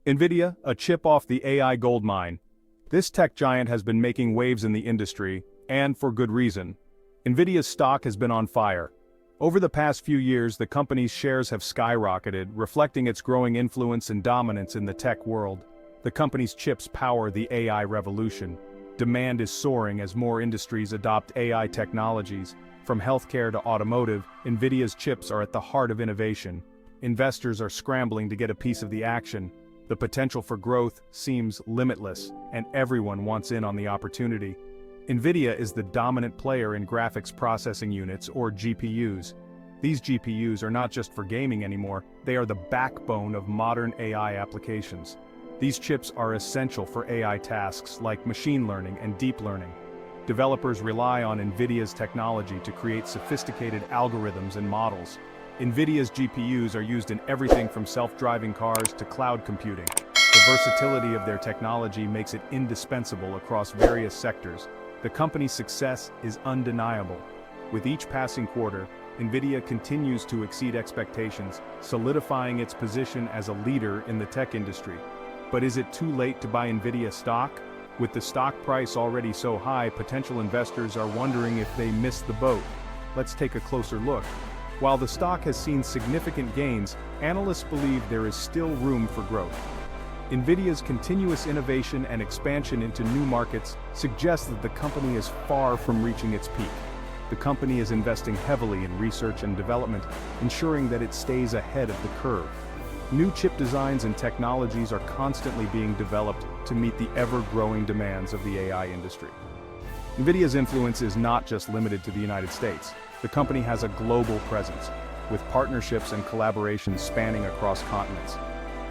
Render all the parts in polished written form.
Nvidia, a chip off the AI goldmine. This tech giant has been making waves in the industry, and for good reason. Nvidia's stock has been on fire. Over the past few years, the company's shares have skyrocketed, reflecting its growing influence and dominance in the tech world. The company's chips power the AI revolution. Demand is soaring as more industries adopt AI technologies. From healthcare to automotive, Nvidia's chips are at the heart of innovation. Investors are scrambling to get a piece of the action. The potential for growth seems limitless, and everyone wants in on the opportunity. Nvidia is the dominant player in graphics processing units, or GPUs. These GPUs are not just for gaming anymore, they are the backbone of modern AI applications. These chips are essential for AI tasks like machine learning and deep learning. Developers rely on Nvidia's technology to create sophisticated algorithms and models. Nvidia's GPUs are used in everything from self-driving cars to cloud computing. The versatility of their technology makes it indispensable across various sectors. The company's success is undeniable. With each passing quarter, Nvidia continues to exceed expectations, solidifying its position as a leader in the tech industry. But is it too late to buy Nvidia stock? With the stock price already so high, potential investors are wondering if they missed the boat. Let's take a closer look. While the stock has seen significant gains, analysts believe there is still room for growth. Nvidia's continuous innovation and expansion into new markets suggests that the company is far from reaching its peak. The company is investing heavily in research and development, ensuring that it stays ahead of the curve. New chip designs and technologies are constantly being developed to meet the ever-growing demands of the AI industry. Nvidia's influence is not just limited to the United States. The company has a global presence, with partnerships and collaborations spanning across continents.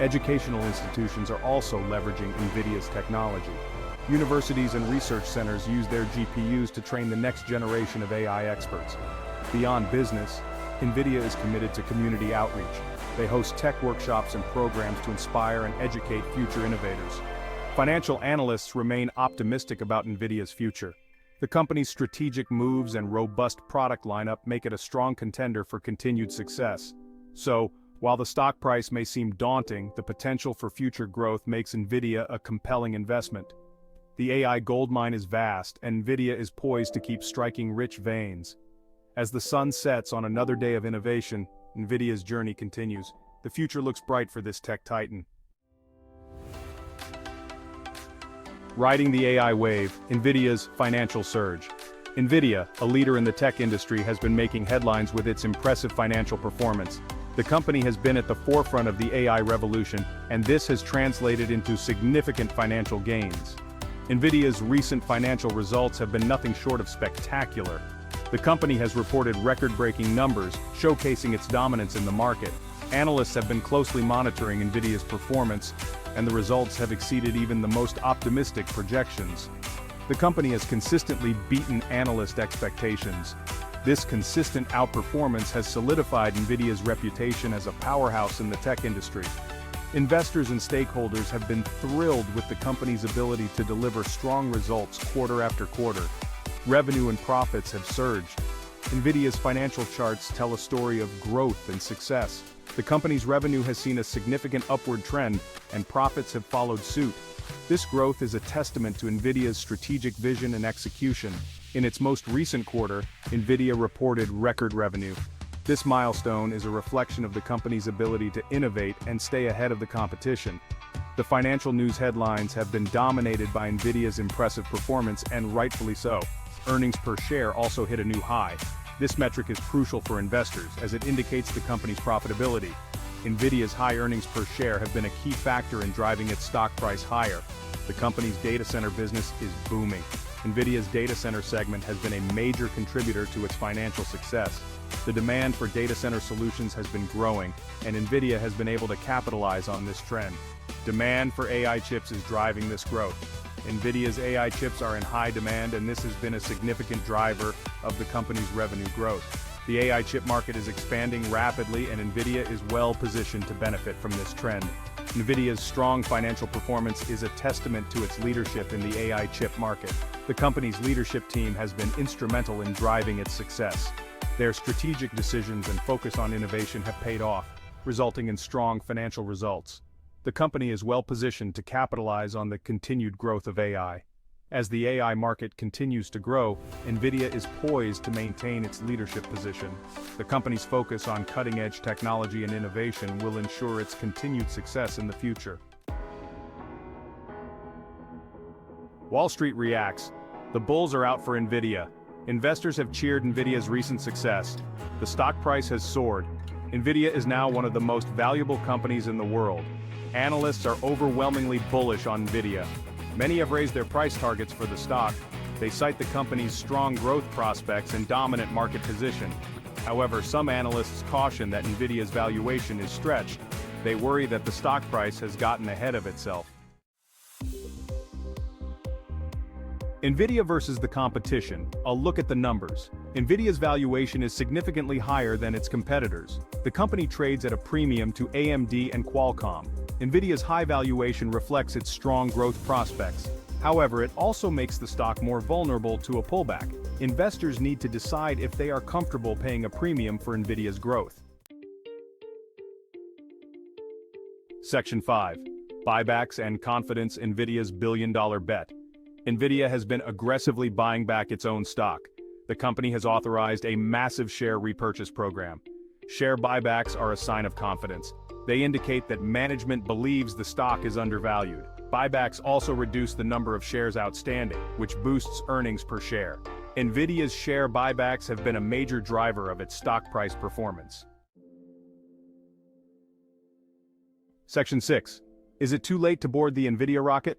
Educational institutions are also leveraging Nvidia's technology. Universities and research centers use their GPUs to train the next generation of AI experts. Beyond business, Nvidia is committed to community outreach. They host tech workshops and programs to inspire and educate future innovators. Financial analysts remain optimistic about Nvidia's future. The company's strategic moves and robust product lineup make it a strong contender for continued success. So, while the stock price may seem daunting, the potential for future growth makes Nvidia a compelling investment. The AI goldmine is vast, and Nvidia is poised to keep striking rich veins. As the sun sets on another day of innovation, Nvidia's journey continues. The future looks bright for this tech titan. Riding the AI wave, Nvidia's financial surge. Nvidia, a leader in the tech industry, has been making headlines with its impressive financial performance. The company has been at the forefront of the AI revolution, and this has translated into significant financial gains. Nvidia's recent financial results have been nothing short of spectacular. The company has reported record-breaking numbers, showcasing its dominance in the market. Analysts have been closely monitoring Nvidia's performance, and the results have exceeded even the most optimistic projections. The company has consistently beaten analyst expectations. This consistent outperformance has solidified Nvidia's reputation as a powerhouse in the tech industry. Investors and stakeholders have been thrilled with the company's ability to deliver strong results quarter after quarter. Revenue and profits have surged. Nvidia's financial charts tell a story of growth and success. The company's revenue has seen a significant upward trend, and profits have followed suit. This growth is a testament to Nvidia's strategic vision and execution. In its most recent quarter, Nvidia reported record revenue. This milestone is a reflection of the company's ability to innovate and stay ahead of the competition. The financial news headlines have been dominated by Nvidia's impressive performance, and rightfully so. Earnings per share also hit a new high. This metric is crucial for investors, as it indicates the company's profitability. Nvidia's high earnings per share have been a key factor in driving its stock price higher. The company's data center business is booming. Nvidia's data center segment has been a major contributor to its financial success. The demand for data center solutions has been growing, and Nvidia has been able to capitalize on this trend. Demand for AI chips is driving this growth. Nvidia's AI chips are in high demand, and this has been a significant driver of the company's revenue growth. The AI chip market is expanding rapidly, and Nvidia is well positioned to benefit from this trend. Nvidia's strong financial performance is a testament to its leadership in the AI chip market. The company's leadership team has been instrumental in driving its success. Their strategic decisions and focus on innovation have paid off, resulting in strong financial results. The company is well positioned to capitalize on the continued growth of AI. As the AI market continues to grow, Nvidia is poised to maintain its leadership position. The company's focus on cutting-edge technology and innovation will ensure its continued success in the future. Wall Street reacts. The bulls are out for Nvidia. Investors have cheered Nvidia's recent success. The stock price has soared. Nvidia is now one of the most valuable companies in the world. Analysts are overwhelmingly bullish on Nvidia. Many have raised their price targets for the stock. They cite the company's strong growth prospects and dominant market position. However, some analysts caution that Nvidia's valuation is stretched. They worry that the stock price has gotten ahead of itself. Nvidia versus the competition. A look at the numbers. Nvidia's valuation is significantly higher than its competitors. The company trades at a premium to AMD and Qualcomm. Nvidia's high valuation reflects its strong growth prospects. However, it also makes the stock more vulnerable to a pullback. Investors need to decide if they are comfortable paying a premium for Nvidia's growth. Section 5. Buybacks and confidence. Nvidia's billion-dollar bet. Nvidia has been aggressively buying back its own stock. The company has authorized a massive share repurchase program. Share buybacks are a sign of confidence. They indicate that management believes the stock is undervalued. Buybacks also reduce the number of shares outstanding, which boosts earnings per share. Nvidia's share buybacks have been a major driver of its stock price performance. Section 6. Is it too late to board the Nvidia rocket?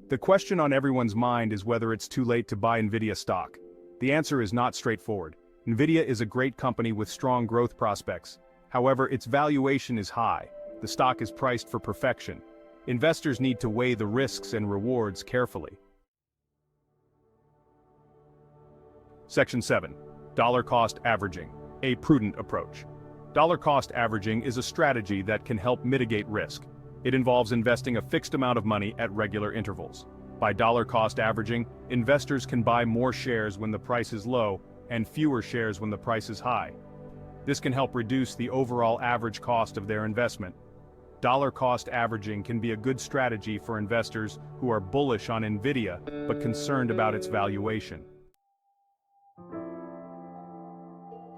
The question on everyone's mind is whether it's too late to buy Nvidia stock. The answer is not straightforward. Nvidia is a great company with strong growth prospects. However, its valuation is high. The stock is priced for perfection. Investors need to weigh the risks and rewards carefully. Section 7. Dollar cost averaging. A prudent approach. Dollar cost averaging is a strategy that can help mitigate risk. It involves investing a fixed amount of money at regular intervals. By dollar cost averaging, investors can buy more shares when the price is low and fewer shares when the price is high. This can help reduce the overall average cost of their investment. Dollar cost averaging can be a good strategy for investors who are bullish on Nvidia but concerned about its valuation.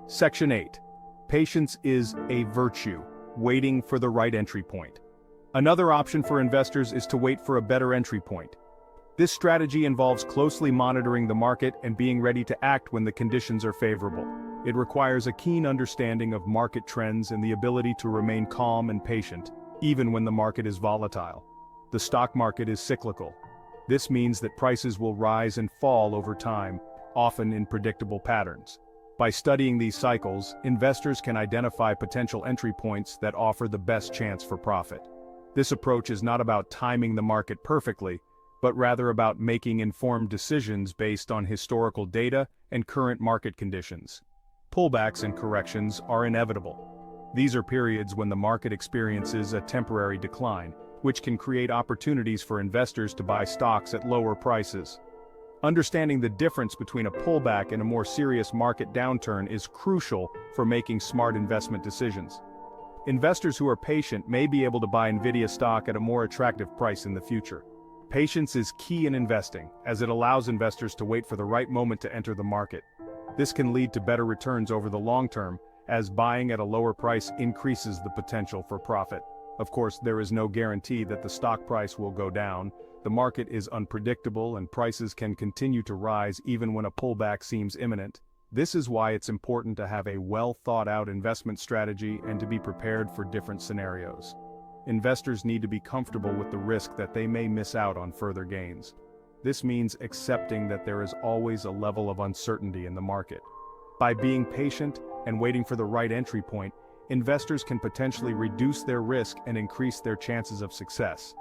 Section 8. Patience is a virtue. Waiting for the right entry point. Another option for investors is to wait for a better entry point. This strategy involves closely monitoring the market and being ready to act when the conditions are favorable. It requires a keen understanding of market trends and the ability to remain calm and patient, even when the market is volatile. The stock market is cyclical. This means that prices will rise and fall over time, often in predictable patterns. By studying these cycles, investors can identify potential entry points that offer the best chance for profit. This approach is not about timing the market perfectly, but rather about making informed decisions based on historical data and current market conditions. Pullbacks and corrections are inevitable. These are periods when the market experiences a temporary decline, which can create opportunities for investors to buy stocks at lower prices. Understanding the difference between a pullback and a more serious market downturn is crucial for making smart investment decisions. Investors who are patient may be able to buy Nvidia stock at a more attractive price in the future. Patience is key in investing, as it allows investors to wait for the right moment to enter the market. This can lead to better returns over the long term, as buying at a lower price increases the potential for profit. Of course, there is no guarantee that the stock price will go down. The market is unpredictable and prices can continue to rise even when a pullback seems imminent. This is why it's important to have a well-thought-out investment strategy and to be prepared for different scenarios. Investors need to be comfortable with the risk that they may miss out on further gains. This means accepting that there is always a level of uncertainty in the market. By being patient and waiting for the right entry point, investors can potentially reduce their risk and increase their chances of success.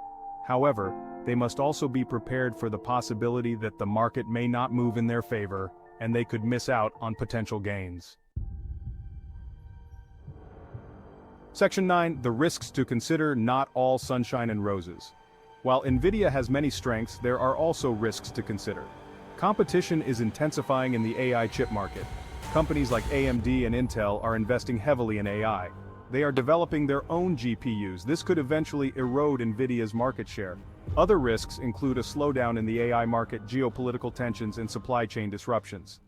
However, they must also be prepared for the possibility that the market may not move in their favor, and they could miss out on potential gains. Section 9. The risks to consider. Not all sunshine and roses. While Nvidia has many strengths, there are also risks to consider. Competition is intensifying in the AI chip market. Companies like AMD and Intel are investing heavily in AI. they are developing their own GPUs. This could eventually erode Nvidia's market share. Other risks include a slowdown in the AI market, geopolitical tensions, and supply chain disruptions.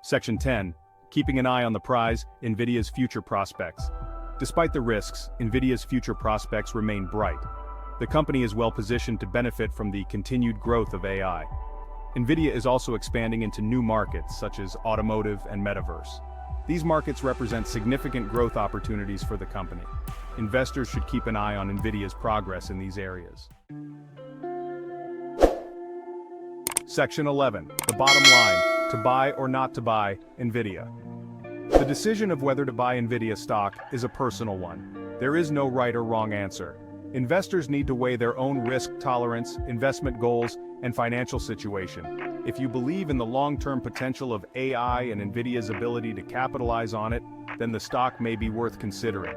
Section 10. Keeping an eye on the prize, Nvidia's future prospects. Despite the risks, Nvidia's future prospects remain bright. The company is well positioned to benefit from the continued growth of AI. Nvidia is also expanding into new markets such as automotive and metaverse. These markets represent significant growth opportunities for the company. Investors should keep an eye on Nvidia's progress in these areas. Section 11. The bottom line, to buy or not to buy Nvidia. The decision of whether to buy Nvidia stock is a personal one. There is no right or wrong answer. Investors need to weigh their own risk tolerance, investment goals, and financial situation. If you believe in the long-term potential of AI and Nvidia's ability to capitalize on it, then the stock may be worth considering.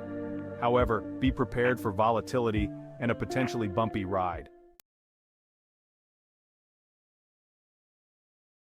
However, be prepared for volatility and a potentially bumpy ride.